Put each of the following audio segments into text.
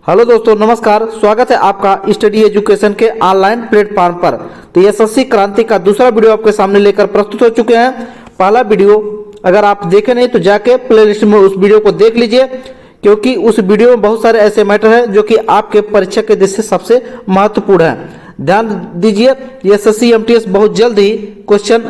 Hello दोस्तों, नमस्कार। स्वागत है आपका स्टडी एजुकेशन के ऑनलाइन प्लेटफॉर्म पर। तो एसएससी क्रांति का दूसरा वीडियो आपके सामने लेकर प्रस्तुत हो चुके हैं। पहला वीडियो अगर आप देखे नहीं तो जाके प्लेलिस्ट में उस वीडियो को देख लीजिए, क्योंकि उस वीडियो में बहुत सारे ऐसे मैटर हैं जो कि आपके परीक्षा के दृष्टि से सबसे महत्वपूर्ण है। ध्यान दीजिए, एसएससी एमटीएस बहुत जल्द ही क्वेश्चन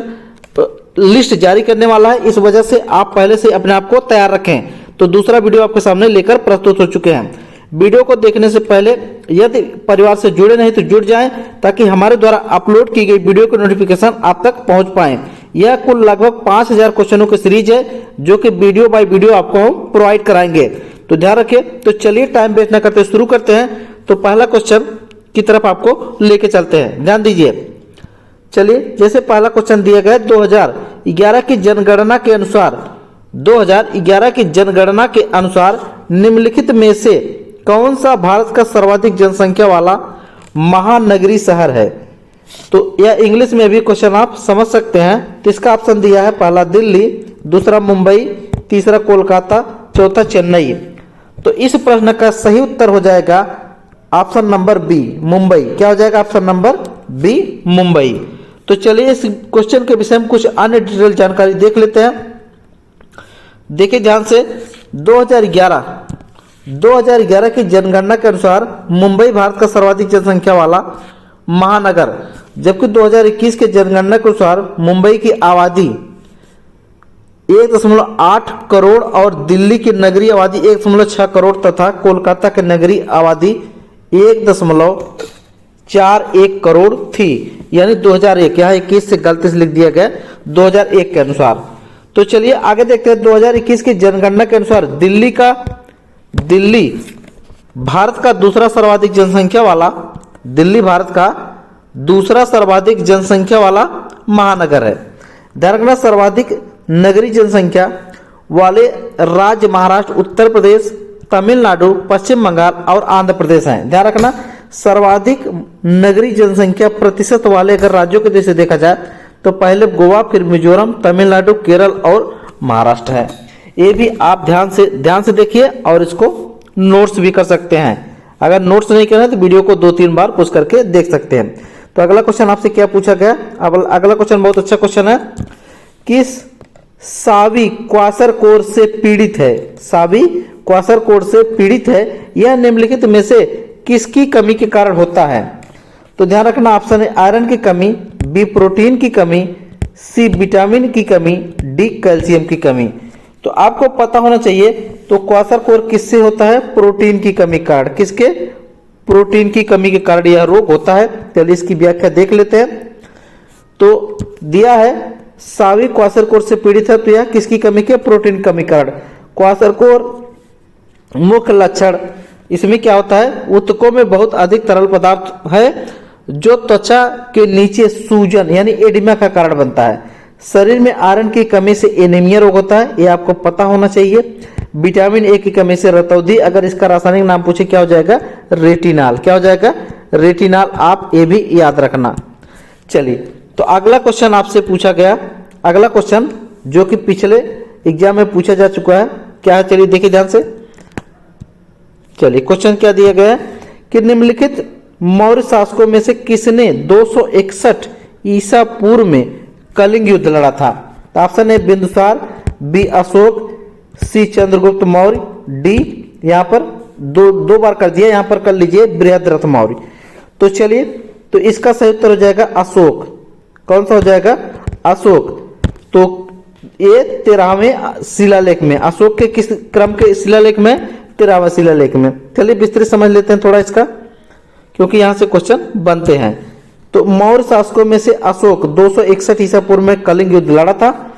लिस्ट जारी करने वाला है। इस वजह से आप पहले से अपने आप को तैयार रखें। तो दूसरा वीडियो आपके सामने लेकर प्रस्तुत हो चुके हैं। वीडियो को देखने से पहले यदि परिवार से जुड़े नहीं तो जुड़ जाएं, ताकि हमारे द्वारा अपलोड की गई वीडियो की नोटिफिकेशन आप तक पहुंच पाए। यह कुल लगभग 5000 क्वेश्चनों की सीरीज है, जो कि वीडियो बाय वीडियो आपको हम प्रोवाइड कराएंगे। तो ध्यान रखिए। तो चलिए टाइम वेस्ट न करते शुरू करते हैं। तो पहला क्वेश्चन की तरफ आपको लेके चलते हैं। ध्यान दीजिए। चलिए, जैसे पहला क्वेश्चन दिया गया 2011 की जनगणना के अनुसार 2011 की जनगणना के अनुसार निम्नलिखित में से कौन सा भारत का सर्वाधिक जनसंख्या वाला महानगरीय शहर है? तो यह इंग्लिश में भी क्वेश्चन आप समझ सकते हैं। तो इसका ऑप्शन दिया है, पहला दिल्ली, दूसरा मुंबई, तीसरा कोलकाता, चौथा चेन्नई। तो इस प्रश्न का सही उत्तर हो जाएगा ऑप्शन नंबर बी, मुंबई। क्या हो जाएगा? Option number B, Mumbai. तो चलिए इस क्वेश्चन के विषय में कुछ अन्य डिटेल जानकारी देख लेते हैं। देखिए ध्यान से। 2011 की जनगणना के अनुसार मुंबई भारत का सर्वाधिक जनसंख्या वाला महानगर, जबकि 2021 के जनगणना के अनुसार मुंबई की आबादी 1.8 करोड़ और दिल्ली की नगरीय आबादी 1.6 करोड़ तथा कोलकाता की नगरीय आबादी 1.41 करोड़ थी। यानी 2001, यहाँ 21 से गलती से लिख दिया गया 2001 के अनुसार। तो चलिए आगे देखते हैं। 2021 की जनगणना के अनुसार दिल्ली भारत का दूसरा सर्वाधिक जनसंख्या वाला महानगर है। ध्यान रखना, सर्वाधिक नगरीय जनसंख्या वाले राज्य महाराष्ट्र, उत्तर प्रदेश, तमिलनाडु, पश्चिम बंगाल और आंध्र प्रदेश हैं। ध्यान रखना, सर्वाधिक नगरीय जनसंख्या प्रतिशत वाले अगर राज्यों के जैसे देखा जाए तो पहले गोवा, फिर मिजोरम, तमिलनाडु, केरल और महाराष्ट्र है। ये भी आप ध्यान से देखिए और इसको नोट्स भी कर सकते हैं। अगर नोट्स नहीं करना तो वीडियो को 2-3 बार पुश करके देख सकते हैं। तो अगला क्वेश्चन आपसे क्या पूछा गया? अगला क्वेश्चन बहुत अच्छा क्वेश्चन है। किस सावी क्वाशरकोर से पीड़ित है? सावी क्वाशरकोर से पीड़ित है, यह निम्नलिखित में से किसकी कमी के कारण होता है? तो ध्यान रखना, ऑप्शन है आयरन की कमी, बी प्रोटीन की कमी, सी विटामिन की कमी, डी कैल्शियम की कमी। तो आपको पता होना चाहिए। तो क्वाशरकोर किससे होता है? प्रोटीन की कमी के कारण। किसके? प्रोटीन की कमी के कारण यह रोग होता है। चलिए इसकी व्याख्या देख लेते हैं। तो दिया है सावी क्वाशरकोर से पीड़ित है, तो यह किसकी कमी के? प्रोटीन कमी के कारण। क्वाशरकोर मुख्य लक्षण इसमें क्या होता है? ऊतकों में बहुत अधिक तरल पदार्थ है, जो त्वचा के नीचे सूजन यानी एडिमा का कारण बनता है। शरीर में आयरन की कमी से एनीमिया रोग होता है, यह आपको पता होना चाहिए। विटामिन ए की कमी से रतौंधी, अगर इसका रासायनिक नाम पूछे क्या हो जाएगा? रेटिनॉल। क्या हो जाएगा? रेटिनॉल। आप ये भी याद रखना। चलिए, तो अगला क्वेश्चन आपसे पूछा गया, अगला क्वेश्चन जो कि पिछले एग्जाम में पूछा जा चुका है, क्या है? चलिए देखिए ध्यान से। चलिए क्वेश्चन क्या दिया गया है कि निम्नलिखित मौर्य शासकों में से किसने 261 ईसा पूर्व में कलिंग युद्ध लड़ा था? तो ऑप्शन है बिंदुसार, बी अशोक, सी चंद्रगुप्त मौर्य, डी यहाँ पर दो बार कर दिया, यहाँ पर कर लीजिए बृहद्रथ मौर्य। तो चलिए, तो इसका सही उत्तर हो जाएगा अशोक। कौन सा हो जाएगा? अशोक। तो ये 13वें शिलालेख में, अशोक के किस क्रम के शिलालेख में? 13वां शिलालेख में। चलिए विस्तृत समझ लेते हैं थोड़ा इसका, क्योंकि यहां से क्वेश्चन बनते हैं। तो मौर्य शासकों में से अशोक 261 ईसा पूर्व में कलिंग युद्ध लड़ा था।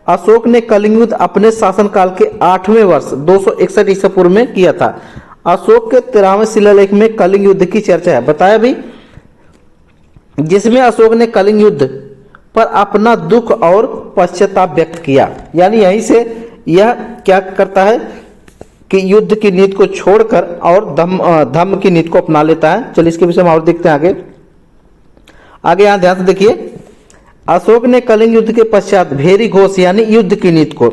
अशोक ने कलिंग युद्ध अपने शासनकाल के 8वें वर्ष 261 ईसा पूर्व में किया था। अशोक के 13वें शिलालेख में कलिंग युद्ध की चर्चा है, बताया भी, जिसमें अशोक ने कलिंग युद्ध पर अपना दुख और पश्चाताप व्यक्त किया। यानी यहीं से यह क्या करता है कि युद्ध की नीति को छोड़कर और धम्म की नीति को अपना लेता है। चलिए इसके विषय में और देखते हैं आगे यहां ध्यान से देखिए। अशोक ने कलिंग युद्ध के पश्चात भेरी घोष यानी युद्ध की नीति को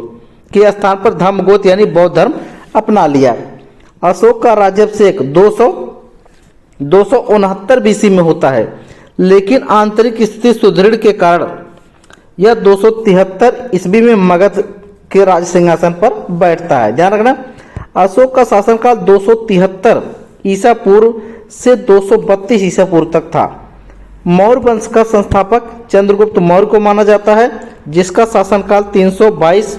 के स्थान पर धम्मगोत यानी बौद्ध धर्म अपना लिया। अशोक का राज्याभिषेक 269 बीसी में होता है, लेकिन आंतरिक स्थिति सुदृढ़ के कारण यह 273 ईस्वी में मगध के राज सिंहासन पर बैठता है। ध्यान रखना, अशोक का शासनकाल 273 ईसा पूर्व से 232 ईसा पूर्व तक था। मौर्य वंश का संस्थापक चंद्रगुप्त मौर्य को माना जाता है, जिसका शासनकाल 322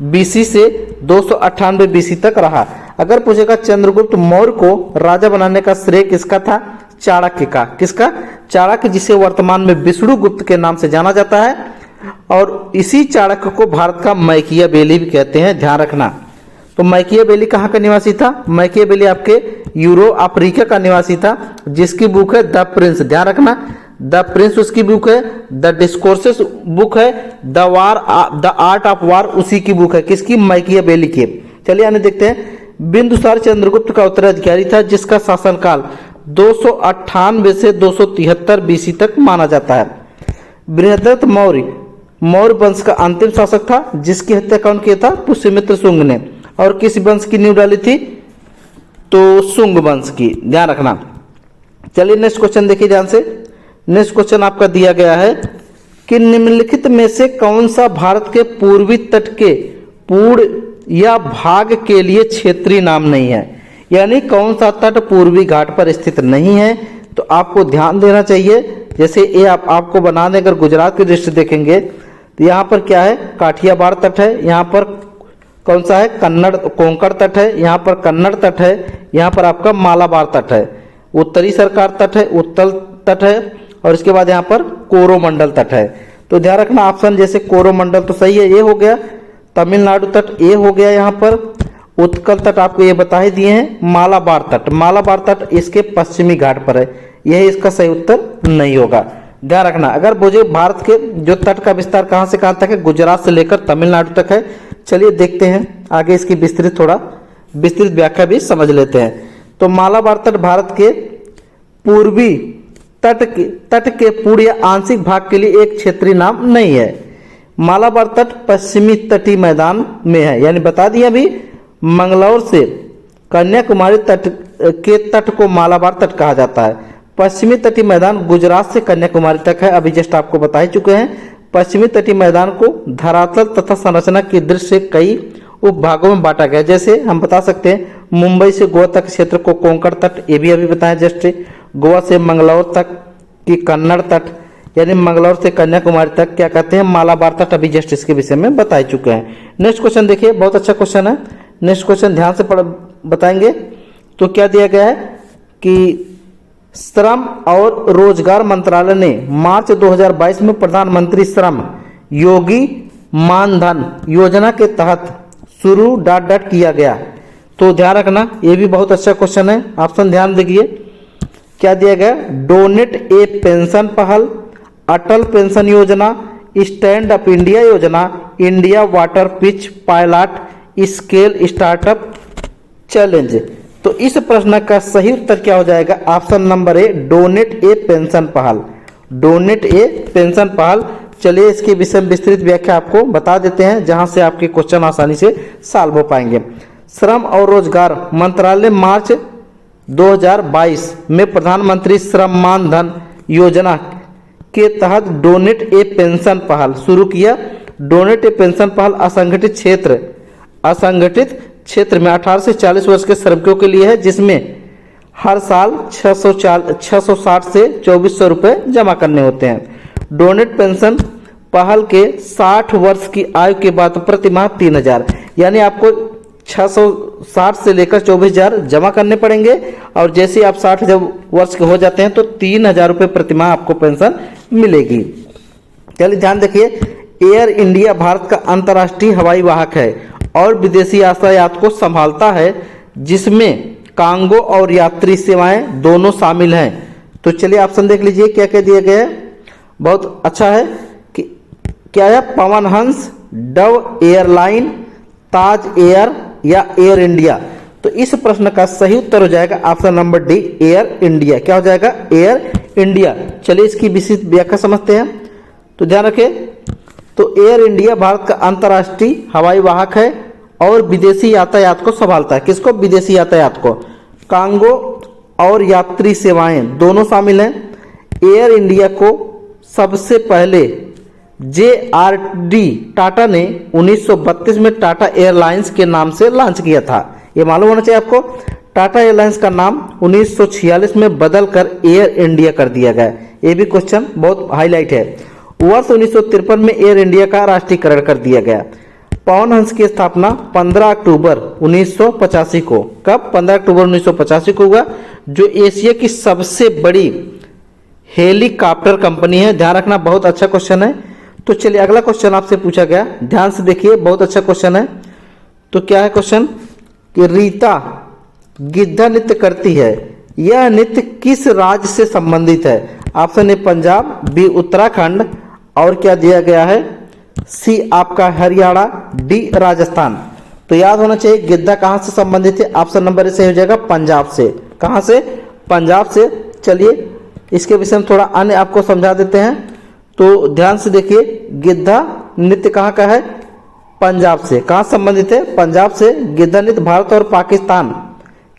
बीसी से 298 बीसी तक रहा। अगर पूछेगा चंद्रगुप्त मौर्य को राजा बनाने का श्रेय किसका था? चाणक्य का। किसका? चाणक्य, जिसे वर्तमान में विष्णुगुप्त के नाम से जाना जाता है, और इसी चाणक्य को भारत का मैकियावेली भी कहते हैं। ध्यान रखना। तो मैकियावेली कहाँ का निवासी था? मैकियावेली आपके यूरोप अफ्रीका का निवासी था, जिसकी बुक है द प्रिंस। ध्यान रखना, द प्रिंस उसकी बुक है, द डिस्कोर्सेस बुक है, द आर्ट ऑफ वार उसी की बुक है। किसकी? मैकियावेली की। चलिए आगे देखते हैं। बिंदुसार चंद्रगुप्त का उत्तराधिकारी था, जिसका शासनकाल 298 से 273 बीसी तक माना जाता है। बृहद्रथ मौर्य वंश का अंतिम शासक था, जिसकी हत्या कौन किया था? पुष्यमित्र शुंग ने। और किस वंश की नींव डाली थी? तो शुंग वंश की। ध्यान रखना। चलिए नेक्स्ट क्वेश्चन देखिए ध्यान से। नेक्स्ट क्वेश्चन आपका दिया गया है कि निम्नलिखित में से कौन सा भारत के पूर्वी तट के पूर्ण या भाग के लिए क्षेत्रीय नाम नहीं है? यानी कौन सा तट पूर्वी घाट पर स्थित नहीं है? तो आपको ध्यान देना चाहिए। जैसे ये आपको बना दें, अगर गुजरात की दृष्टि देखेंगे तो यहाँ पर क्या है? काठियावाड़ तट है। यहाँ पर कौन सा है? कोंकण तट है। यहाँ पर कन्नड़ तट है। यहाँ पर आपका मालाबार तट है। उत्तरी सरकार तट है, उत्तल तट है, और इसके बाद यहाँ पर कोरोमंडल तट है। तो ध्यान रखना, ऑप्शन जैसे कोरोमंडल तो सही है, ये हो गया। तमिलनाडु तट ये हो गया। यहाँ पर उत्कल तट आपको ये बता ही दिए हैं। मालाबार तट इसके पश्चिमी घाट पर है। यह इसका सही उत्तर नहीं होगा। ध्यान रखना। अगर मुझे भारत के जो तट का विस्तार कहाँ से कहाँ तक है? गुजरात से लेकर तमिलनाडु तक है। चलिए देखते हैं आगे, इसकी विस्तृत व्याख्या भी समझ लेते हैं। तो मालाबार तट भारत के पूर्वी तट के पूर्ण या आंशिक भाग के लिए एक क्षेत्रीय नाम नहीं है। मालाबार तट पश्चिमी तटीय मैदान में है। यानी बता दिया अभी, मंगलौर से कन्याकुमारी तट को मालाबार तट कहा जाता है। पश्चिमी तटीय मैदान गुजरात से कन्याकुमारी तक है। अभी जस्ट आपको बता ही चुके हैं। पश्चिमी तटीय मैदान को धरातल तथा संरचना की दृष्टि से कई उपभागों में बांटा गया। जैसे हम बता सकते हैं, मुंबई से गोवा तक क्षेत्र को कोंकण तट, ये भी अभी बताया जस्ट। गोवा से मंगलौर तक की कन्नड़ तट, यानी मंगलौर से कन्याकुमारी तक क्या कहते हैं? मालाबार तट। अभी जस्ट इसके विषय में बता चुके हैं। नेक्स्ट क्वेश्चन देखिए, बहुत अच्छा क्वेश्चन है। नेक्स्ट क्वेश्चन ध्यान से बताएंगे। तो क्या दिया गया है कि श्रम और रोजगार मंत्रालय ने मार्च 2022 में प्रधानमंत्री श्रम योगी मानधन योजना के तहत शुरू किया गया। तो ध्यान रखना, ये भी बहुत अच्छा क्वेश्चन है। ऑप्शन ध्यान देखिए, क्या दिया गया? डोनेट ए पेंशन पहल, अटल पेंशन योजना, स्टैंड अप इंडिया योजना, India water pitch pilot, scale startup challenge. तो इस प्रश्न का सही उत्तर क्या हो जाएगा? Option number A, donate A pension पहल। डोनेट ए पेंशन पहल। चलिए इसकी विषय विस्तृत व्याख्या आपको बता देते हैं, जहां से आपके क्वेश्चन आसानी से सॉल्व हो पाएंगे। श्रम और रोजगार मंत्रालय मार्च 2022 में प्रधानमंत्री श्रम मानधन योजना के तहत डोनेट ए पेंशन पहल शुरू किया। डोनेट ए पेंशन पहल असंगठित क्षेत्र में 18 से 40 वर्ष के श्रमिकों के लिए है, जिसमें हर साल 660 से 2400 रुपये जमा करने होते हैं। डोनेट पेंशन पहल के 60 वर्ष की आयु के बाद प्रति माह 3000, यानी आपको 660 से लेकर 24,000 जमा करने पड़ेंगे, और जैसे आप 60 जब वर्ष के हो जाते हैं तो 3000 रुपये प्रति माह आपको पेंशन मिलेगी। चलिए ध्यान देखिए, एयर इंडिया भारत का अंतर्राष्ट्रीय हवाई वाहक है और विदेशी यातायात को संभालता है, जिसमें कार्गो और यात्री सेवाएं दोनों शामिल हैं। तो चलिए ऑप्शन देख लीजिए क्या क्या दिया गया है। बहुत अच्छा है कि क्या है? पवन हंस, डव एयरलाइन, ताज एयर या एयर इंडिया। तो इस प्रश्न का सही उत्तर हो जाएगा option number D, air India. क्या हो जाएगा? Air India. चलिए इसकी विस्तृत व्याख्या समझते हैं। तो ध्यान रखें, तो एयर इंडिया भारत का अंतर्राष्ट्रीय हवाई वाहक है और विदेशी यातायात को संभालता है। किसको? विदेशी यातायात को। कार्गो और यात्री सेवाएं दोनों शामिल हैं। एयर इंडिया को सबसे पहले JRD टाटा ने 1932 में टाटा एयरलाइंस के नाम से लॉन्च किया था। ये मालूम होना चाहिए आपको। टाटा एयरलाइंस का नाम 1946 में बदलकर एयर इंडिया कर दिया गया। ये भी क्वेश्चन बहुत हाईलाइट है। वर्ष 1953 में एयर इंडिया का राष्ट्रीयकरण कर दिया गया। पवन हंस की स्थापना 15 अक्टूबर 1985 को, कब? 15 अक्टूबर 1985 को हुआ, जो एशिया की सबसे बड़ी हेलीकॉप्टर कंपनी है। ध्यान रखना, बहुत अच्छा क्वेश्चन है। तो चलिए अगला क्वेश्चन आपसे पूछा गया, ध्यान से देखिए, बहुत अच्छा क्वेश्चन है। तो क्या है क्वेश्चन कि रीता गिद्धा नृत्य करती है, यह नृत्य किस राज्य से संबंधित है? Option A Punjab, B Uttarakhand, और क्या दिया गया है? सी आपका हरियाणा, डी राजस्थान। तो याद होना चाहिए गिद्धा कहां से संबंधित है। ऑप्शन नंबर ए सही हो जाएगा, पंजाब से। कहां से? पंजाब से। चलिए इसके विषय में थोड़ा अन्य आपको समझा देते हैं। तो ध्यान से देखिए, गिद्धा नृत्य कहाँ का है? पंजाब से। कहाँ संबंधित है? पंजाब से। गिद्धा नृत्य भारत और पाकिस्तान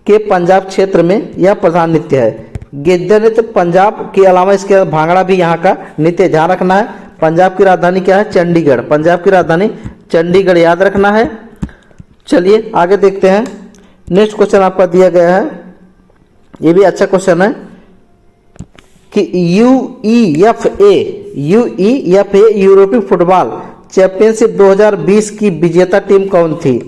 के पंजाब क्षेत्र में यह प्रधान नृत्य है। गिद्धा नृत्य पंजाब के अलावा इसके भांगड़ा भी यहाँ का नृत्य। ध्यान रखना है। पंजाब की राजधानी क्या है? चंडीगढ़। पंजाब की राजधानी चंडीगढ़, याद रखना है। चलिए आगे देखते हैं। नेक्स्ट क्वेश्चन आपका दिया गया है, ये भी अच्छा क्वेश्चन है कि UEFA यूरोपीय फुटबॉल चैंपियनशिप 2020 की विजेता टीम कौन थी?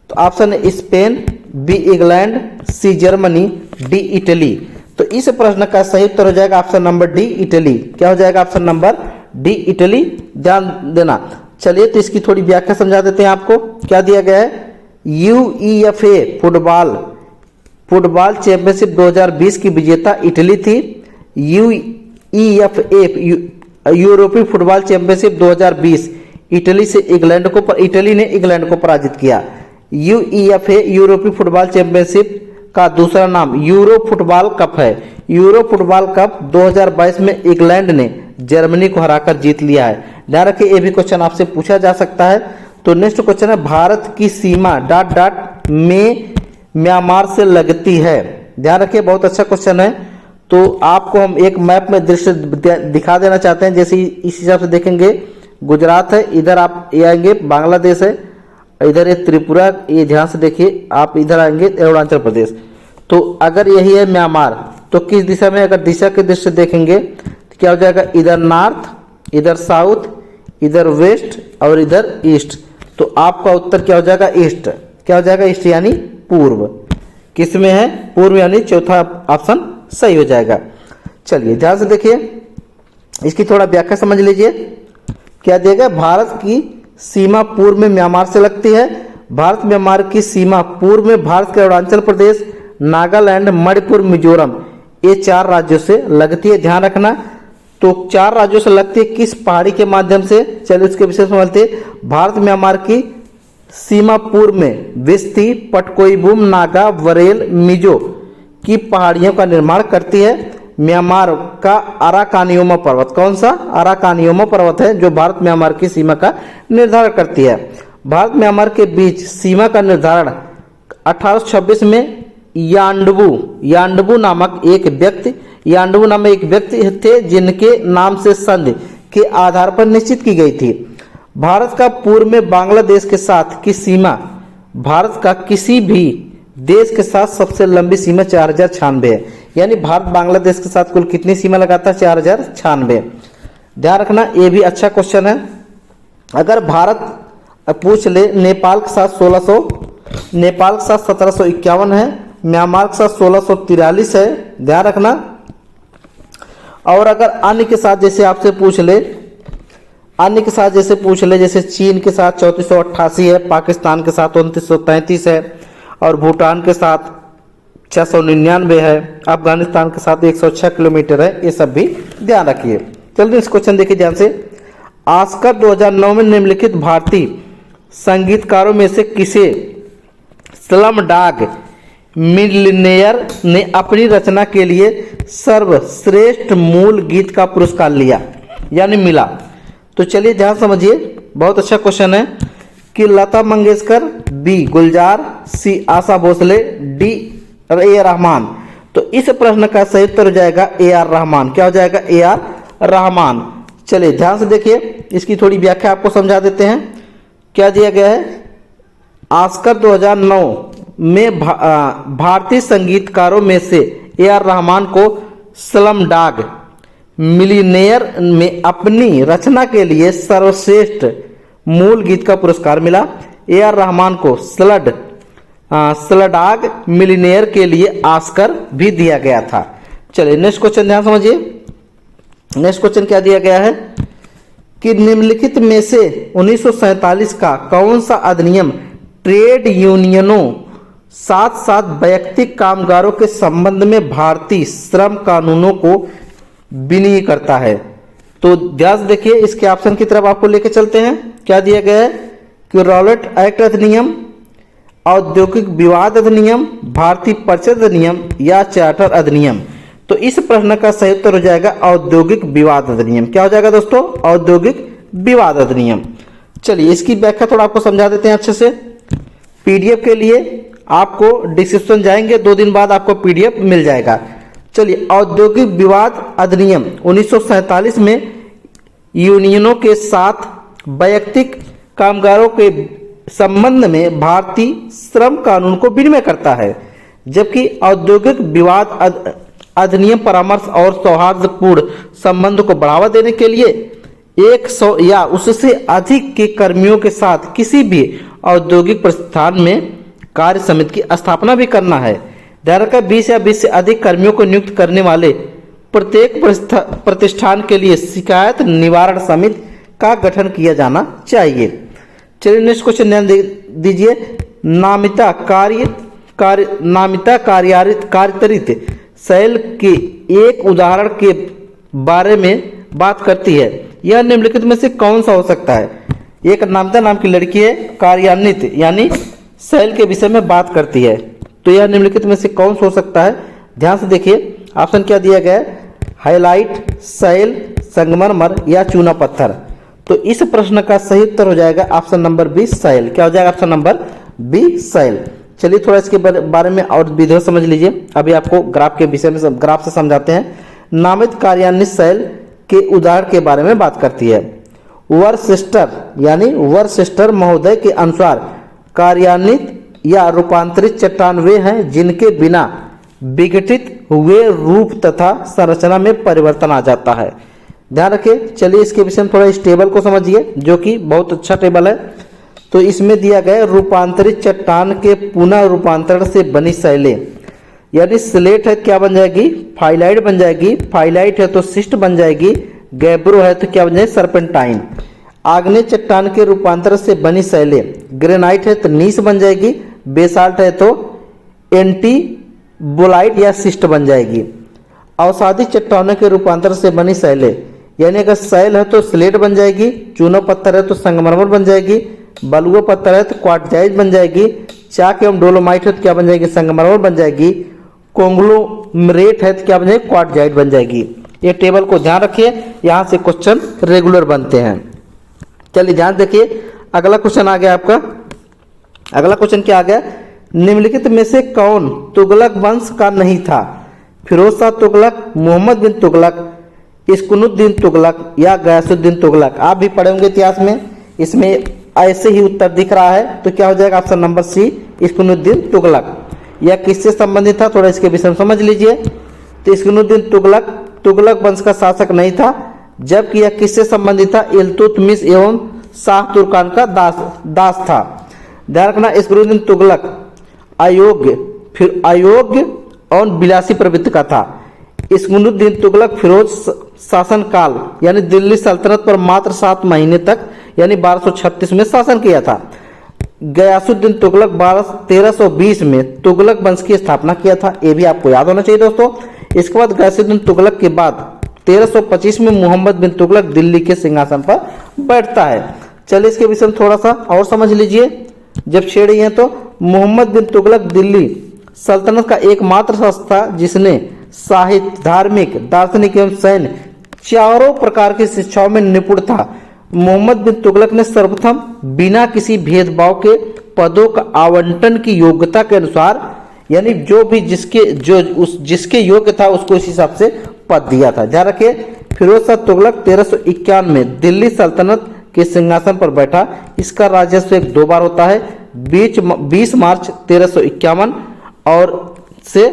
तो ऑप्शन है Spain, B England, C Germany, D Italy. तो इस प्रश्न का सही उत्तर हो जाएगा ऑप्शन नंबर डी इटली। क्या हो जाएगा? Option number D Italy. ध्यान देना। चलिए तो इसकी थोड़ी व्याख्या समझा देते हैं आपको। क्या दिया गया है? UEFA फुटबॉल चैंपियनशिप 2020 की विजेता इटली थी। UEFA यूरोपीय फुटबॉल चैंपियनशिप 2020 इटली से इंग्लैंड को इटली ने इंग्लैंड को पराजित किया। UEFA यूरोपीय फुटबॉल चैंपियनशिप का दूसरा नाम यूरो फुटबॉल कप है। यूरो फुटबॉल कप 2022 में इंग्लैंड ने जर्मनी को हराकर जीत लिया है। ध्यान रखिए, ये भी क्वेश्चन आपसे पूछा जा सकता है। तो नेक्स्ट क्वेश्चन है, भारत की सीमा ... में म्यांमार से लगती है। ध्यान रखिए, बहुत अच्छा क्वेश्चन है। तो आपको हम एक मैप में दृश्य दिखा देना चाहते हैं। जैसे इस हिसाब से देखेंगे, गुजरात है, इधर आप ये आएंगे बांग्लादेश है, इधर ये त्रिपुरा, ये ध्यान से देखिए, आप इधर आएंगे अरुणाचल प्रदेश। तो अगर यही है म्यांमार, तो किस दिशा में? अगर दिशा के दृष्टि से देखेंगे तो क्या हो जाएगा? इधर नॉर्थ, इधर साउथ, इधर वेस्ट और इधर ईस्ट। तो आपका उत्तर क्या हो जाएगा? ईस्ट। क्या हो जाएगा? ईस्ट यानी पूर्व। किस में है? पूर्व, यानी चौथा ऑप्शन सही हो जाएगा। चलिए ध्यान से देखिए, इसकी थोड़ा व्याख्या समझ लीजिए। क्या दिया गया? भारत की सीमा पूर्व में म्यांमार से लगती है। भारत म्यांमार की सीमा पूर्व में भारत के अरुणाचल प्रदेश, नागालैंड, मणिपुर, मिजोरम, ये 4 राज्यों से लगती है। ध्यान रखना। तो 4 राज्यों से लगती है, किस पहाड़ी के माध्यम से? चलिए उसके विषय में समझते हैं। भारत म्यांमार की सीमा पूर्व में विस्ती, पटकोईबूम, नागा, वरेल, मिजो की पहाड़ियों का निर्माण करती है। म्यांमार का अराकानियोमा पर्वत, कौन सा? अराकानियोमा पर्वत है जो भारत म्यांमार की सीमा का निर्धारण करती है। भारत म्यांमार के बीच सीमा का निर्धारण 1826 में यांडबू नामक एक व्यक्ति थे, जिनके नाम से संधि के आधार पर निश्चित की गई थी। भारत का पूर्व में बांग्लादेश के साथ की सीमा भारत का किसी भी देश के साथ सबसे लंबी सीमा 4096 है। यानी भारत बांग्लादेश के साथ कुल कितनी सीमा लगाता है? 4096। ध्यान रखना, ये भी अच्छा क्वेश्चन है। अगर भारत पूछ ले, नेपाल के साथ 1751 है, म्यांमार के साथ 1643 है। ध्यान रखना। और अगर अन्य के साथ जैसे आपसे पूछ ले, जैसे चीन के साथ 3488 है, पाकिस्तान के साथ 2933 है, और भूटान के साथ 699 है, अफगानिस्तान के साथ 106 किलोमीटर है। ये सब भी ध्यान रखिए। चलिए इस क्वेश्चन देखिए ध्यान से। ऑस्कर 2009 में निम्नलिखित भारतीय संगीतकारों में से किसे स्लम डॉग मिलियनेयर ने अपनी रचना के लिए सर्वश्रेष्ठ मूल गीत का पुरस्कार लिया, यानी मिला? तो चलिए ध्यान समझिए, बहुत अच्छा क्वेश्चन है कि Lata Mangeshkar, B Gulzar, C Asha Bhosle, D A R Rahman. तो इस प्रश्न का सही उत्तर हो जाएगा ए आर रहमान। क्या हो जाएगा? ए आर रहमान। चलिए ध्यान से देखिए, इसकी थोड़ी व्याख्या आपको समझा देते हैं। क्या दिया गया है? ऑस्कर 2009 में भारतीय संगीतकारों में से ए आर रहमान को स्लम डॉग मिलियनेयर में अपनी रचना के लिए सर्वश्रेष्ठ मूल गीत का पुरस्कार मिला। ए आर रहमान को स्लमडॉग मिलियनेयर के लिए ऑस्कर भी दिया गया था। चलिए नेक्स्ट क्वेश्चन ध्यान समझिए। नेक्स्ट क्वेश्चन क्या दिया गया है कि निम्नलिखित में से 1947 का कौन सा अधिनियम ट्रेड यूनियनों साथ साथ वैयक्तिक कामगारों के संबंध में भारतीय श्रम कानूनों को विनियम करता है? तो ध्यान से देखिए, इसके ऑप्शन की तरफ आपको लेके चलते हैं। क्या दिया गया है कि रॉलेट एक्ट अधिनियम, औद्योगिक विवाद अधिनियम, भारतीय परिषद अधिनियम या चार्टर अधिनियम। तो इस प्रश्न का सही उत्तर हो जाएगा औद्योगिक विवाद अधिनियम। क्या हो जाएगा दोस्तों? औद्योगिक विवाद अधिनियम। चलिए इसकी व्याख्या थोड़ा आपको समझा देते हैं अच्छे से। पीडीएफ के लिए आपको डिस्क्रिप्शन जाएंगे, 2 दिन बाद आपको पीडीएफ मिल जाएगा। चलिए, औद्योगिक विवाद अधिनियम 1947 में यूनियनों के साथ वैयक्तिक कामगारों के संबंध में भारतीय श्रम कानून को विनियम करता है, जबकि औद्योगिक विवाद अधिनियम परामर्श और सौहार्दपूर्ण संबंध को बढ़ावा देने के लिए 100 या उससे अधिक के कर्मियों के साथ किसी भी औद्योगिक प्रतिष्ठान में कार्य समिति की स्थापना भी करना है। ध्यान रखें, 20 या 20 से अधिक कर्मियों को नियुक्त करने वाले प्रत्येक प्रतिष्ठान के लिए शिकायत निवारण समिति का गठन किया जाना चाहिए। चलिए नेक्स्ट क्वेश्चन ध्यान दीजिए। नामिता कार्यतरित सेल के एक उदाहरण के बारे में बात करती है। यह निम्नलिखित में से कौन सा हो सकता है? एक नामिता नाम की लड़की है, कार्यान्वित यानी सेल के विषय में बात करती है। तो यह निम्नलिखित में से कौन सा हो सकता है? ध्यान से देखिए, ऑप्शन क्या दिया गया है? हाइलाइट, सेल, संगमरमर या चूना पत्थर। तो इस प्रश्न का सही उत्तर हो जाएगा ऑप्शन नंबर बी, सेल। क्या हो जाएगा? Option number B, cell. चलिए थोड़ा इसके बारे में और विधिवत समझ लीजिए। अभी आपको ग्राफ के विषय में ग्राफ से समझाते हैं। नामित कार्यान्वित सेल के उदाहरण के बारे में बात करती है। वर्सेस्टर यानी वर्सेस्टर महोदय के अनुसार कार्यान्वित या रूपांतरित चट्टान वे हैं जिनके बिना विघटित हुए रूप तथा संरचना में परिवर्तन आ जाता है। ध्यान रखिए। चलिए इसके विषय में थोड़ा इस टेबल को समझिए, जो कि बहुत अच्छा टेबल है। तो इसमें दिया गया रूपांतरित चट्टान के पुनः रूपांतरण से बनी शैलें, यानी स्लेट है क्या बन जाएगी? फाइलाइट बन जाएगी। फाइलाइट है तो सिस्ट बन जाएगी। गैब्रो है तो क्या बन जाएगी? सर्पेंटाइन। आग्नेय चट्टान के रूपांतरण से बनी शैलें, ग्रेनाइट है तो नीस बन जाएगी। बेसाल्ट है तो एंटीबोलाइट या सिस्ट बन जाएगी। अवसादी चट्टानों के रूपांतरण से बनी शैलें, यानी अगर शैल है तो स्लेट बन जाएगी। चूना पत्थर है तो संगमरमर बन जाएगी। बलुआ पत्थर है तो क्वार्टजाइट बन जाएगी। चाक एवं डोलोमाइट है तो क्या बन जाएगी? संगमरमर बन जाएगी। कोंग्लोमरेट है तो क्या बन जाएगी? क्वार्टजाइट बन जाएगी। ये टेबल को ध्यान रखिए, यहाँ से क्वेश्चन रेगुलर बनते हैं। चलिए ध्यान देखिए, अगला क्वेश्चन आ गया आपका। अगला क्वेश्चन क्या आ गया? निम्नलिखित में से कौन तुगलक वंश का नहीं था? फिरोज शाह तुगलक, मोहम्मद बिन तुगलक, इस्कुनुद्दीन तुगलक या गयासुद्दीन तुगलक। आप भी पढ़े होंगे इतिहास में, इसमें ऐसे ही उत्तर दिख रहा है। तो क्या हो जाएगा? ऑप्शन नंबर सी, इस्कुनुद्दीन तुगलक। यह किससे संबंधित था? थोड़ा इसके विषय में समझ लीजिए। तो इस्कुनुद्दीन तुगलक तुगलक वंश का शासक नहीं था, जबकि यह किससे संबंधित था? इल्तुतमिश एवं शाह तुर्कान का दास था। ध्यान रखना, इस्कुनुद्दीन तुगलक अयोग्य और विलासी प्रवृत्ति का था। इस्कुनुद्दीन तुगलक फिरोज शासनकाल यानी दिल्ली सल्तनत पर मात्र 7 महीने तक यानी 1236 में शासन किया था। गयासुद्दीन तुगलक 1320 में तुगलक वंश की स्थापना किया था। ये भी आपको याद होना चाहिए दोस्तों। इसके बाद गयासुद्दीन तुगलक के बाद 1325 में मोहम्मद बिन तुगलक दिल्ली के सिंहासन पर बैठता है। चलिए इसके विषय में थोड़ा सा और समझ लीजिए। जब छेड़ी है तो मोहम्मद बिन तुगलक दिल्ली सल्तनत का एकमात्र शासक था जिसने साहित्य, धार्मिक, दार्शनिक एवं सैन्य चारों प्रकार की शिक्षाओं में निपुण था। मोहम्मद बिन तुगलक ने सर्वप्रथम बिना किसी भेदभाव के पदों का आवंटन की योग्यता के अनुसार, यानी जो भी जिसके योग्य था उसको इस हिसाब से पद दिया था। ध्यान रखिए, फिरोज शाह तुगलक 1351 में दिल्ली सल्तनत के सिंहासन पर बैठा। इसका राजस्व 2 बार होता है, 20 मार्च 1351 और से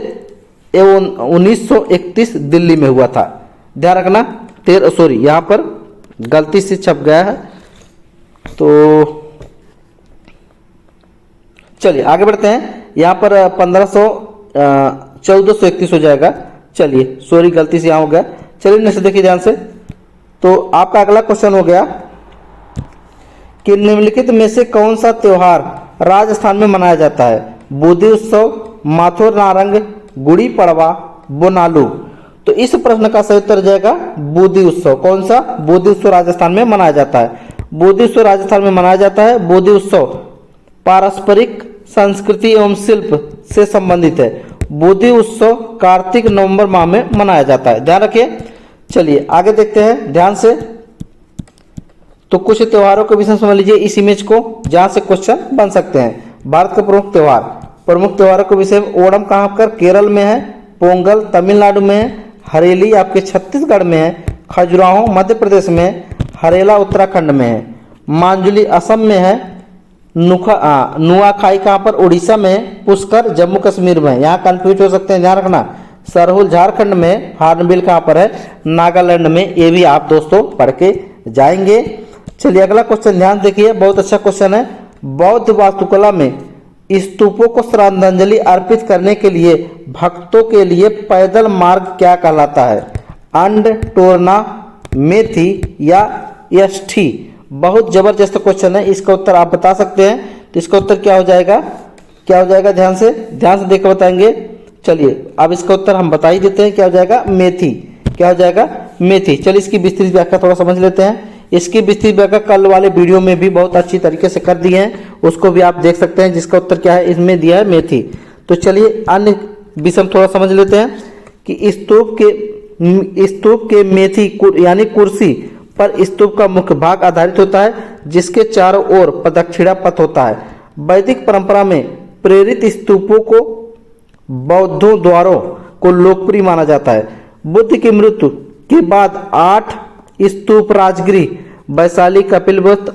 1931 दिल्ली में हुआ था। ध्यान रखना, यहाँ पर गलती से छप गया है, तो चलिए आगे बढ़ते हैं। यहाँ पर 1431 हो जाएगा। चलिए सॉरी, गलती से यहाँ हो गया। चलिए नेक्स्ट देखिए ध्यान से। तो आपका अगला क्वेश्चन हो गया कि निम्नलिखित में से कौन सा त्योहार राजस्थान में मनाया जाता है? बूंदी उत्सव, माथुर नारंग, गुड़ी पड़वा, बोनालू। तो इस प्रश्न का सही उत्तर जाएगा बूंदी उत्सव। कौन सा? बूंदी उत्सव राजस्थान में मनाया जाता है। बूंदी उत्सव राजस्थान में मनाया जाता है। बूंदी उत्सव पारस्परिक संस्कृति एवं शिल्प से संबंधित है। बूंदी उत्सव कार्तिक नवंबर माह में मनाया जाता है। ध्यान रखिए। चलिए आगे देखते हैं ध्यान से। तो कुछ त्योहारों के विषय समझ लीजिए इस इमेज को, जहां से क्वेश्चन बन सकते हैं। भारत के प्रमुख त्योहारों के विषय में ओणम कहाँ पर? केरल में है। पोंगल तमिलनाडु में है। हरेली आपके छत्तीसगढ़ में है। खजुराहो मध्य प्रदेश में है। हरेला उत्तराखंड में है। मांजुली असम में है। नुआखाई कहाँ पर? उड़ीसा में है। पुष्कर जम्मू कश्मीर में है। यहाँ कंफ्यूज हो सकते हैं, ध्यान रखना। सरहुल झारखंड में। हार्नबिल कहाँ पर है? नागालैंड में। ये भी आप दोस्तों पढ़ के जाएंगे। चलिए अगला क्वेश्चन ध्यान देखिए, बहुत अच्छा क्वेश्चन है। बौद्ध वास्तुकला में स्तूपों को श्रद्धांजलि अर्पित करने के लिए भक्तों के लिए पैदल मार्ग क्या कहलाता है? अंड, टोरना, मेथी या यष्ठी? बहुत जबरदस्त क्वेश्चन है, इसका उत्तर आप बता सकते हैं। तो इसका उत्तर क्या हो जाएगा? ध्यान से देकर बताएंगे। चलिए अब इसका उत्तर हम बता ही देते हैं, क्या हो जाएगा? मेथी। क्या हो जाएगा? मेथी। चलिए इसकी विस्तृत व्याख्या थोड़ा समझ लेते हैं। इसकी विस्तृत व्याख्या कल वाले वीडियो में भी बहुत अच्छी तरीके से कर दिए हैं, उसको भी आप देख सकते हैं, जिसका उत्तर क्या है? इसमें दिया है मेथी। तो चलिए अन्य विषय थोड़ा समझ लेते हैं कि स्तूप के मेथी यानी कुर्सी पर स्तूप का मुख्य भाग आधारित होता है, जिसके चारों ओर प्रदक्षिणा पथ होता है। वैदिक परंपरा में प्रेरित स्तूपों को बौद्धों द्वारों को लोकप्रिय माना जाता है। बुद्ध की मृत्यु के बाद 8 स्तूप राजगिरी, वैशाली, कपिलवस्तु,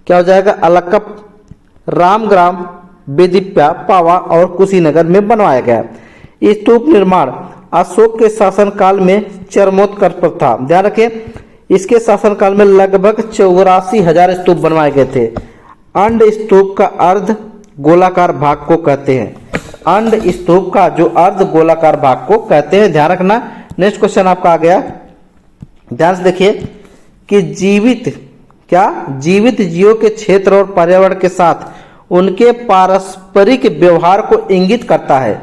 क्या हो जाएगा? अलकप, रामग्राम, बेदिप्या, पावा और कुशीनगर में बनवाया गया। स्तूप निर्माण अशोक के शासनकाल में चरमोत्कर्ष पर था। ध्यान रखें, इसके शासनकाल में लगभग 84,000 स्तूप बनवाए गए थे। अंड स्तूप का अर्ध गोलाकार भाग को कहते हैं। अंड स्तूप का जो अर्ध गोलाकार भाग को कहते हैं। ध्यान रखना। नेक्स्ट क्वेश्चन आपका आ गया, ध्यान से देखिए कि जीवित जीवों के क्षेत्र और पर्यावरण के साथ उनके पारस्परिक व्यवहार को इंगित करता है।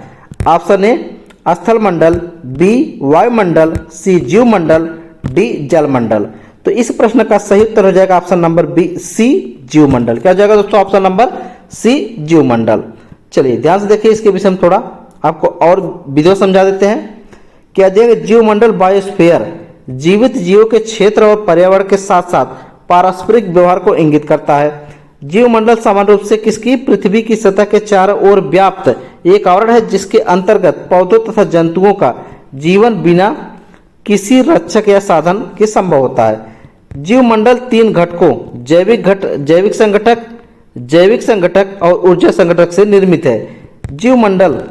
ऑप्शन ए स्थल मंडल, बी वायुमंडल, सी जीव मंडल, डी जल मंडल। तो इस प्रश्न का सही उत्तर हो जाएगा ऑप्शन नंबर बी, सी जीव मंडल। क्या हो जाएगा दोस्तों? ऑप्शन नंबर सी जीव मंडल। चलिए ध्यान से देखिए, इसके विषय में थोड़ा आपको और वीडियो समझा देते हैं। क्या देंगे? जीव मंडल बायोस्फीयर जीवित जीवों के क्षेत्र और पर्यावरण के साथ साथ पारस्परिक व्यवहार को इंगित करता है। जीव मंडल सामान्य रूप से किसकी? पृथ्वी की सतह के चारों ओर व्याप्त एक आवरण है, जिसके अंतर्गत पौधों तथा जंतुओं का जीवन बिना किसी रक्षक या साधन के संभव होता है। जीव मंडल 3 घटकों जैविक संगठक और ऊर्जा संगठक से निर्मित है। जीव मंडल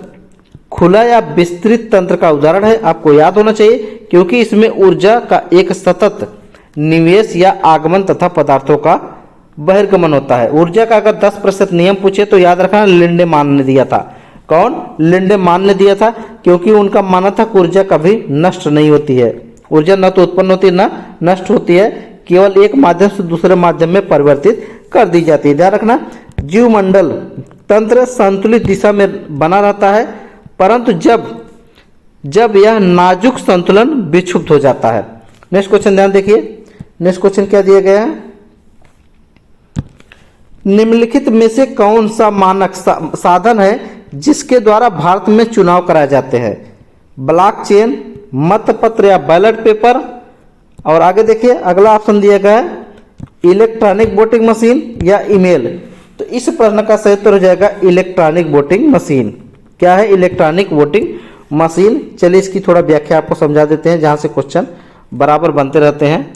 खुला या विस्तृत तंत्र का उदाहरण है, आपको याद होना चाहिए, क्योंकि इसमें ऊर्जा का एक सतत निवेश या आगमन तथा पदार्थों का बहिर्गमन होता है। ऊर्जा का अगर 10% नियम पूछे तो याद रखना लिंडेमान ने दिया था। कौन? लिंडेमान ने दिया था, क्योंकि उनका मानना था कि ऊर्जा कभी नष्ट नहीं होती है। ऊर्जा न तो उत्पन्न होती है न नष्ट होती है, केवल एक माध्यम से दूसरे माध्यम में परिवर्तित कर दी जाती है। ध्यान रखना, जीवमंडल तंत्र संतुलित दिशा में बना रहता है, परंतु जब यह नाजुक संतुलन विक्षुब्ध हो जाता है। नेक्स्ट क्वेश्चन ध्यान देखिए। नेक्स्ट क्वेश्चन क्या दिया गया है? निम्नलिखित में से कौन सा मानक साधन है जिसके द्वारा भारत में चुनाव कराए जाते हैं? ब्लॉकचेन, मतपत्र या बैलेट पेपर। और आगे देखिए अगला ऑप्शन दिया गया है इलेक्ट्रॉनिक वोटिंग मशीन या ईमेल? तो इस प्रश्न का सही उत्तर हो जाएगा इलेक्ट्रॉनिक वोटिंग मशीन। क्या है? Electronic voting machine. चलिए इसकी थोड़ा व्याख्या आपको समझा देते हैं जहां से क्वेश्चन बराबर बनते रहते हैं।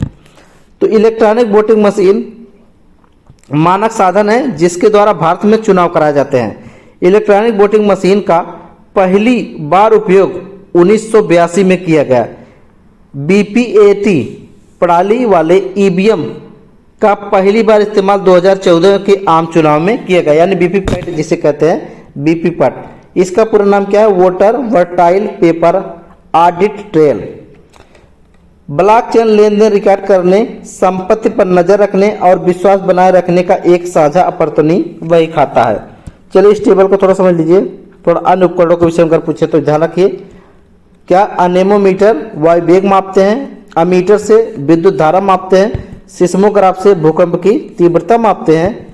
तो इलेक्ट्रॉनिक वोटिंग मशीन मानक साधन है जिसके द्वारा भारत में चुनाव कराए जाते हैं। इलेक्ट्रॉनिक वोटिंग मशीन का पहली बार उपयोग 1982 में किया गया। बीपीएटी प्रणाली वाले ईवीएम का पहली बार इस्तेमाल 2014 के आम चुनाव में किया गया, यानी वीवीपैट जिसे कहते हैं, वीवीपैट। इसका पूरा नाम क्या है? Voter verifiable paper audit trail. Blockchain लेन देन रिकॉर्ड करने, संपत्ति पर नजर रखने और विश्वास बनाए रखने का एक साझा अपरतनी वही खाता है। चलिए इस टेबल को थोड़ा समझ लीजिए। थोड़ा अन्य उपकरणों के विषय में अगर पूछे तो ध्यान रखिए। क्या? अनेमोमीटर वायु वेग मापते हैं, अमीटर से विद्युत धारा मापते हैं, सिस्मोग्राफ से भूकंप की तीव्रता मापते हैं।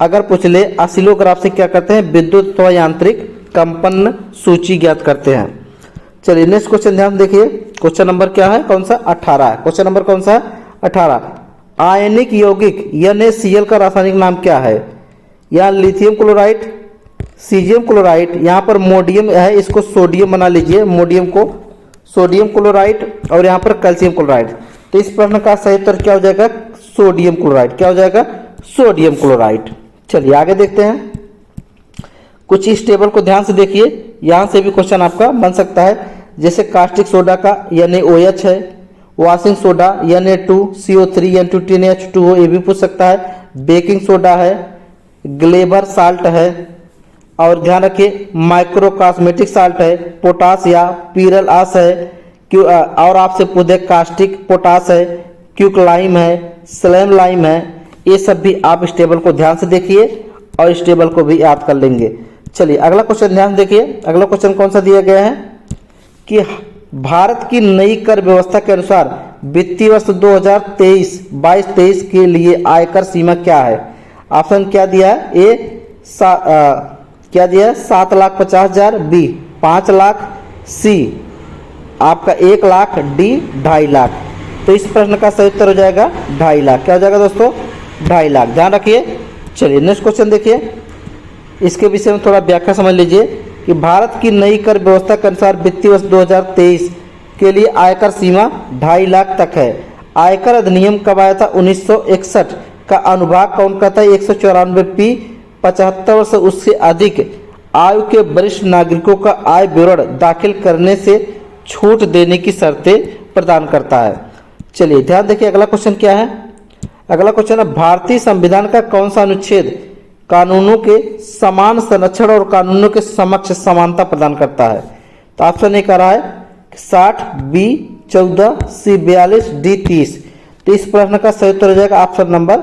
अगर पूछ ले ऑसिलोग्राफ से क्या करते हैं? विद्युत अथवा यांत्रिक कंपन सूची ज्ञात करते हैं। चलिए नेक्स्ट क्वेश्चन ध्यान देखिए। क्वेश्चन नंबर क्या है? कौन सा? 18 है। क्वेश्चन नंबर कौन सा है? 18। आयनिक यौगिक NaCl का रासायनिक नाम क्या है? यहाँ लिथियम क्लोराइड, सीजियम क्लोराइड, यहाँ पर मोडियम है, इसको सोडियम बना लीजिए, मोडियम को सोडियम क्लोराइड, और यहाँ पर कैल्शियम क्लोराइड। तो इस प्रश्न का सही उत्तर क्या हो जाएगा? Sodium chloride. क्या हो जाएगा? Sodium chloride. चलिए आगे देखते हैं। कुछ इस टेबल को ध्यान से देखिए, यहाँ से भी क्वेश्चन आपका बन सकता है। जैसे कास्टिक सोडा का NaOH है, वॉशिंग सोडा Na2CO3 N2TnH2O, ये भी पूछ सकता है। बेकिंग सोडा है, ग्लेबर साल्ट है, और ध्यान रखिए माइक्रो कॉस्मेटिक साल्ट है, पोटास या पीरल आस है, और आपसे पूछे कास्टिक पोटास है, क्यूकलाइम है, स्लैम लाइम है। ये सब भी आप इस टेबल को ध्यान से देखिए और इस टेबल को भी याद कर लेंगे। चलिए अगला क्वेश्चन ध्यान देखिए। अगला क्वेश्चन कौन सा दिया गया है कि भारत की नई कर व्यवस्था के अनुसार वित्तीय वर्ष 2023-22 के लिए आयकर सीमा क्या है? ऑप्शन क्या दिया है? क्या दिया है? 7,50,000, बी 5 लाख, सी आपका 1 लाख, डी 2.5 लाख। तो इस प्रश्न का सही उत्तर हो जाएगा 2.5 लाख। क्या हो जाएगा दोस्तों? 2.5 लाख। ध्यान रखिए। चलिए नेक्स्ट क्वेश्चन देखिए। इसके विषय में थोड़ा व्याख्या समझ लीजिए कि भारत की नई कर व्यवस्था के अनुसार वित्तीय वर्ष 2023 के लिए आयकर सीमा 2.5 लाख तक है। आयकर अधिनियम कब आया था? 1961 का अनुभाग कौन कहता है? 194 75 वर्ष उससे अधिक आयु के वरिष्ठ नागरिकों का आय विवरण दाखिल करने से छूट देने की शर्तें प्रदान करता है। चलिए ध्यान देखिए अगला क्वेश्चन क्या है। अगला क्वेश्चन है भारतीय संविधान का कौन सा अनुच्छेद कानूनों के समान संरक्षण और कानूनों के समक्ष समानता प्रदान करता है? तो ऑप्शन ए कह रहा है 60, बी 14, सी 42, डी 30। तो इस प्रश्न का सही उत्तर हो जाएगा ऑप्शन नंबर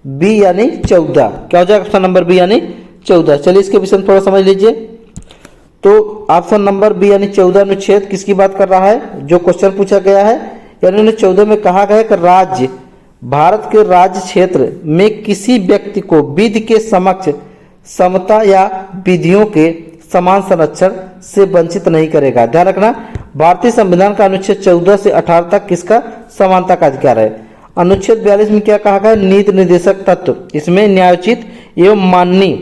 बी यानी 14। क्या हो जाएगा? ऑप्शन नंबर बी यानी 14। चलिए इसके विषय में थोड़ा समझ लीजिए। तो ऑप्शन नंबर बी यानी 14 अनुच्छेद किसकी बात कर रहा है? जो क्वेश्चन पूछा गया है, यानी 14 में कहा गया है कि राज्य भारत के राज्य क्षेत्र में किसी व्यक्ति को विधि के समक्ष समता या विधियों के समान संरक्षण से वंचित नहीं करेगा। ध्यान रखना भारतीय संविधान का अनुच्छेद 14 से 18 तक किसका समानता का अधिकार है। अनुच्छेद 42 में क्या कहा गया? नीति निर्देशक तत्व, इसमें न्यायोचित एवं माननीय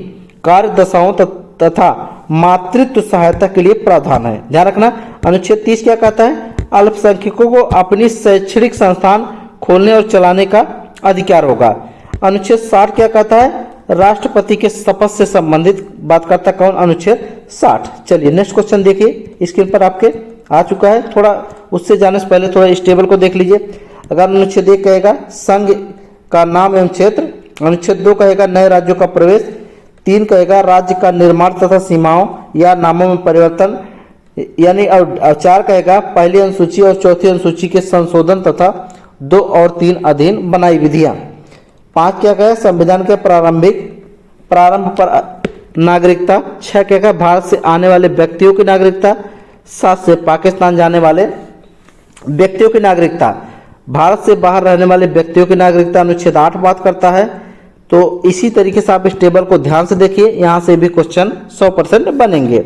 कार्य दशाओं तथा मातृत्व सहायता के लिए प्रावधान है। ध्यान रखना अनुच्छेद 30 क्या कहता है? अल्पसंख्यकों को अपनी शैक्षणिक संस्थान खोलने और चलाने का अधिकार होगा। अनुच्छेद 60 क्या कहता है? राष्ट्रपति के शपथ से संबंधित बात करता कौन? अनुच्छेद 60। चलिए नेक्स्ट क्वेश्चन देखिए, स्क्रीन पर आपके आ चुका है। थोड़ा उससे जाने से पहले थोड़ा इस टेबल को देख लीजिए। अगर अनुच्छेद 1 कहेगा संघ का नाम एवं क्षेत्र, अनुच्छेद 2 कहेगा नए राज्यों का प्रवेश, 3 कहेगा राज्य का निर्माण तथा सीमाओं या नामों में परिवर्तन, यानी और 4 कहेगा पहली अनुसूची और चौथी अनुसूची के संशोधन तथा 2 और 3 अधीन बनाई विधियां। 5 क्या कहे? संविधान के प्रारंभ पर नागरिकता। 6 क्या कहे? भारत से आने वाले व्यक्तियों की नागरिकता। 7 से पाकिस्तान जाने वाले व्यक्तियों की नागरिकता। भारत से बाहर रहने वाले व्यक्तियों की नागरिकता अनुच्छेद 8 बात करता है। तो इसी तरीके से आप इस टेबल को ध्यान से देखिए, यहाँ से भी क्वेश्चन 100% बनेंगे।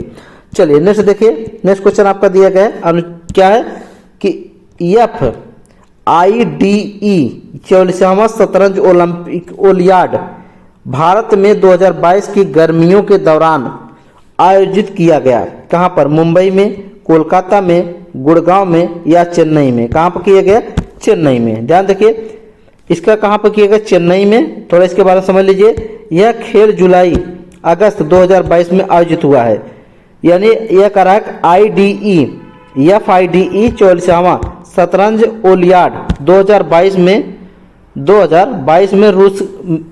चलिए नेक्स्ट देखिए। नेक्स्ट क्वेश्चन आपका दिया गया है क्या है कि एफ IDE 44वां शतरंज ओलंपिक ओलियाड भारत में 2022 की गर्मियों के दौरान आयोजित किया गया। कहाँ पर? मुंबई में, कोलकाता में, गुड़गांव में या चेन्नई में? कहाँ पर किया गया? चेन्नई में। ध्यान देखिए, इसका कहाँ पर किया गया? चेन्नई में। थोड़ा इसके बारे में समझ लीजिए। यह खेल जुलाई अगस्त 2022 में आयोजित हुआ है। यानी यह कह रहा है FIDE 44वां शतरंज ओलियाड 2022 में रूस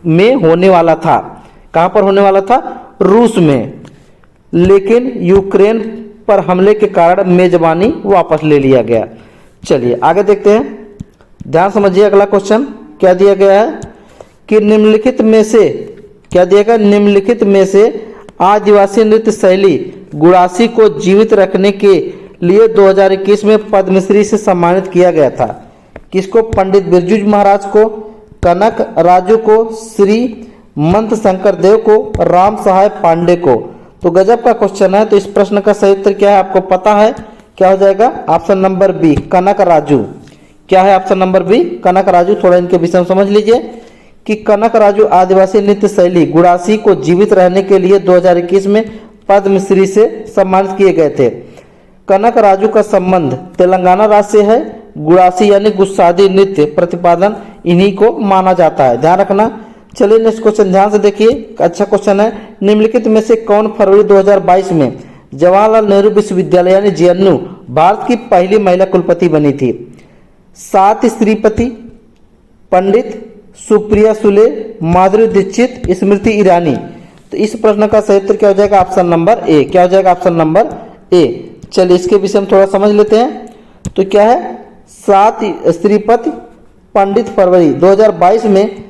में होने वाला था। कहाँ पर होने वाला था? रूस में। लेकिन यूक्रेन पर हमले के कारण मेजबानी वापस ले लिया गया। चलिए आगे देखते हैं, ध्यान समझिए। अगला क्वेश्चन क्या दिया गया है कि निम्नलिखित में से क्या दिया गया? निम्नलिखित में से आदिवासी नृत्य शैली गुड़ासी को जीवित रखने के लिए 2021 में पद्मश्री से सम्मानित किया गया था। किसको? पंडित बिरजू महाराज को, कनक राजू को, श्री मंत शंकर देव को, राम सहाय पांडे को। तो गजब का क्वेश्चन है। तो इस प्रश्न का सही उत्तर क्या है? आपको पता है? क्या हो जाएगा? ऑप्शन नंबर बी, कनक राजू। क्या है ऑप्शन नंबर बी? कनक राजू। थोड़ा इनके विषय में समझ लीजिए कि कनक राजू आदिवासी नृत्य शैली गुड़ासी को जीवित रहने के लिए 2021 में पद्मश्री से सम्मानित किए गए थे। कनक राजू का संबंध तेलंगाना राज्य से है। गुड़ासी यानी गुस्सादी नृत्य प्रतिपादन इन्हीं को माना जाता है। ध्यान रखना। चलिए नेक्स्ट क्वेश्चन ध्यान से देखिए, अच्छा क्वेश्चन है। निम्नलिखित में से कौन फरवरी 2022 में जवाहरलाल नेहरू विश्वविद्यालय यानी JNU भारत की पहली महिला कुलपति बनी थी? सात श्रीपति, पंडित सुप्रिया सुले, माधुरी दीक्षित, स्मृति ईरानी। तो इस प्रश्न का सही उत्तर क्या हो जाएगा? Option number A. क्या हो जाएगा? Option number A. चलिए इसके विषय में थोड़ा समझ लेते हैं। तो क्या है? सात श्रीपति, पंडित फरवरी 2022 में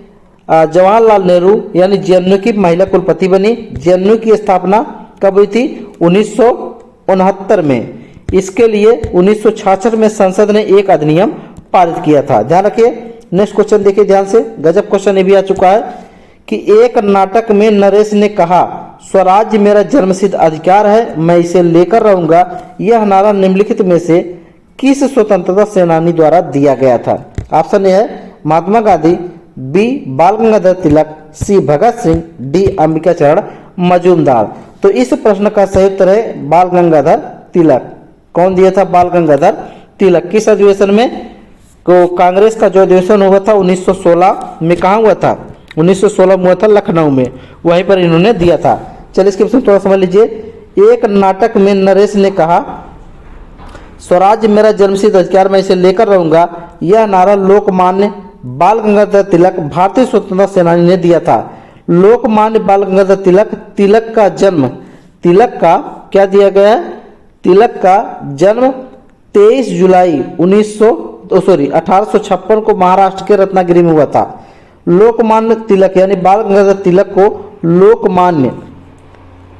जवाहरलाल नेहरू यानी JNU की महिला कुलपति बनी। JNU की स्थापना कब हुई थी? 1969 में। इसके लिए 1966 में संसद ने एक अधिनियम पारित किया था। ध्यान रखिए। नेक्स्ट क्वेश्चन देखिए ध्यान से, गजब क्वेश्चन ये भी आ चुका है कि एक नाटक में नरेश ने कहा, स्वराज्य मेरा जन्मसिद्ध अधिकार है, मैं इसे लेकर रहूंगा। यह नारा निम्नलिखित में से किस स्वतंत्रता सेनानी द्वारा दिया गया था? ऑप्शन ए है महात्मा गांधी, बी बाल गंगाधर तिलक, सी भगत सिंह, डी अंबिका चरण मजूमदार। तो इस प्रश्न का सही उत्तर है बाल गंगाधर तिलक। कौन दिया था? बाल गंगाधर तिलक। किस अधिवेशन में? को कांग्रेस का जो अधिवेशन हुआ था 1916 में। कहाँ हुआ था? 1916 में हुआ था लखनऊ में। वहीं पर इन्होंने दिया था। चलिए इसके विषय में थोड़ा समझ लीजिए। एक नाटक में नरेश ने कहा, स्वराज्य मेरा जन्मसिद्ध अधिकार, मैं इसे लेकर रहूंगा। यह नारा लोकमान्य बाल गंगाधर तिलक भारतीय स्वतंत्रता सेनानी ने दिया था। लोकमान्य बाल गंगाधर तिलक, तिलक का जन्म, तिलक का क्या दिया गया है? तिलक का जन्म 23 जुलाई 1856 को महाराष्ट्र के रत्नागिरी में हुआ था। लोकमान्य तिलक यानी बाल गंगाधर तिलक को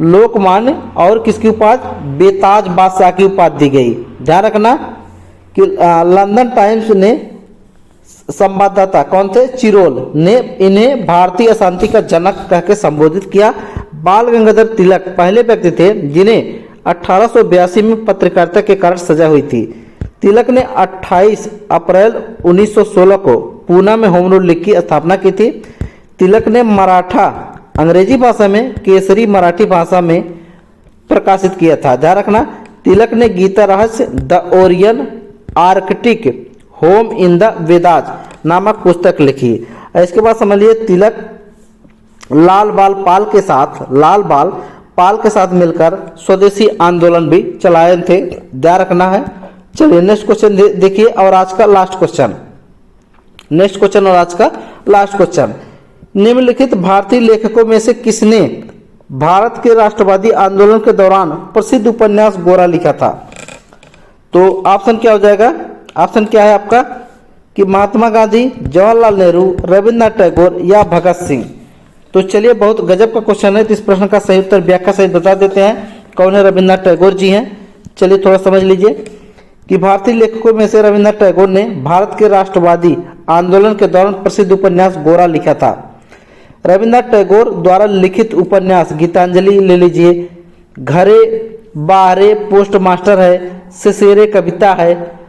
लोकमान्य और किसकी उपाधि? बेताज बादशाह की उपाधि दी गई। ध्यान रखना कि लंदन टाइम्स ने संवाददाता कौन थे? चिरोल ने इन्हें भारतीय अशांति का जनक कहकर संबोधित किया। बाल गंगाधर तिलक पहले व्यक्ति थे जिन्हें 1882 में पत्रकारिता के कारण सजा हुई थी। तिलक ने 28 अप्रैल 1916 को पूना में होम रूल लीग की स्थापना की थी। तिलक ने मराठा अंग्रेजी भाषा में केसरी मराठी भाषा में प्रकाशित किया था। ध्यान रखना। तिलक ने गीता रहस्य, the Orion Arctic home in the Vedas नामक पुस्तक लिखी। इसके बाद समझिए तिलक लाल बाल पाल के साथ मिलकर स्वदेशी आंदोलन भी चलाए थे। ध्यान रखना है। चलिए नेक्स्ट क्वेश्चन देखिए और आज का लास्ट क्वेश्चन। निम्नलिखित भारतीय लेखकों में से किसने भारत के राष्ट्रवादी आंदोलन के दौरान प्रसिद्ध उपन्यास गोरा लिखा था? तो ऑप्शन क्या हो जाएगा? ऑप्शन क्या है आपका कि महात्मा गांधी, जवाहरलाल नेहरू, रविन्द्रनाथ टैगोर या भगत सिंह। तो चलिए बहुत गजब का क्वेश्चन है। तो इस प्रश्न का सही उत्तर व्याख्या सहित बता देते हैं। कौन है? रविन्द्रनाथ टैगोर जी हैं। चलिए थोड़ा समझ लीजिए कि भारतीय लेखकों में से रविन्द्रनाथ टैगोर ने भारत के राष्ट्रवादी आंदोलन के दौरान प्रसिद्ध उपन्यास गोरा लिखा था। रविन्द्रनाथ टैगोर द्वारा लिखित उपन्यास गीतांजलि ले लीजिए, घरे बाहरे पोस्ट मास्टर है, ससेरे कविता है,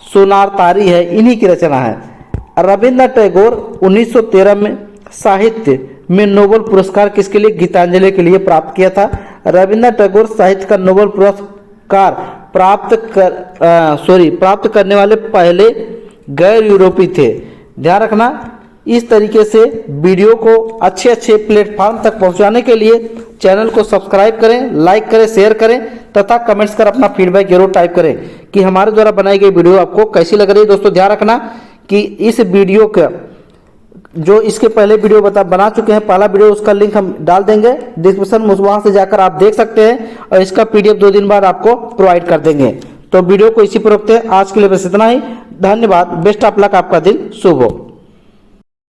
सोनारतारी है, इन्हीं की रचना है। रविंद्रनाथ टैगोर 1913 में साहित्य में नोबेल पुरस्कार किसके लिए? गीतांजलि के लिए प्राप्त किया था। रविंद्रनाथ टैगोर साहित्य का नोबेल पुरस्कार प्राप्त करने वाले पहले गैर यूरोपीय थे। ध्यान रखना, इस तरीके से वीडियो को अच्छे अच्छे प्लेटफॉर्म तक पहुंचाने के लिए चैनल को सब्सक्राइब करें, लाइक करें, शेयर करें तथा कमेंट्स कर अपना फीडबैक जरूर टाइप करें कि हमारे द्वारा बनाई गई वीडियो आपको कैसी लग रही है। दोस्तों ध्यान रखना कि इस वीडियो का जो इसके पहले वीडियो बना चुके हैं, पहला वीडियो, उसका लिंक हम डाल देंगे डिस्क्रिप्शन में, वहां से जाकर आप देख सकते हैं और इसका PDF 2 दिन बाद आपको प्रोवाइड कर देंगे। तो वीडियो को इसी पर रखते हैं। आज के लिए बस इतना ही। धन्यवाद। Best of luck. आपका दिन शुभ हो।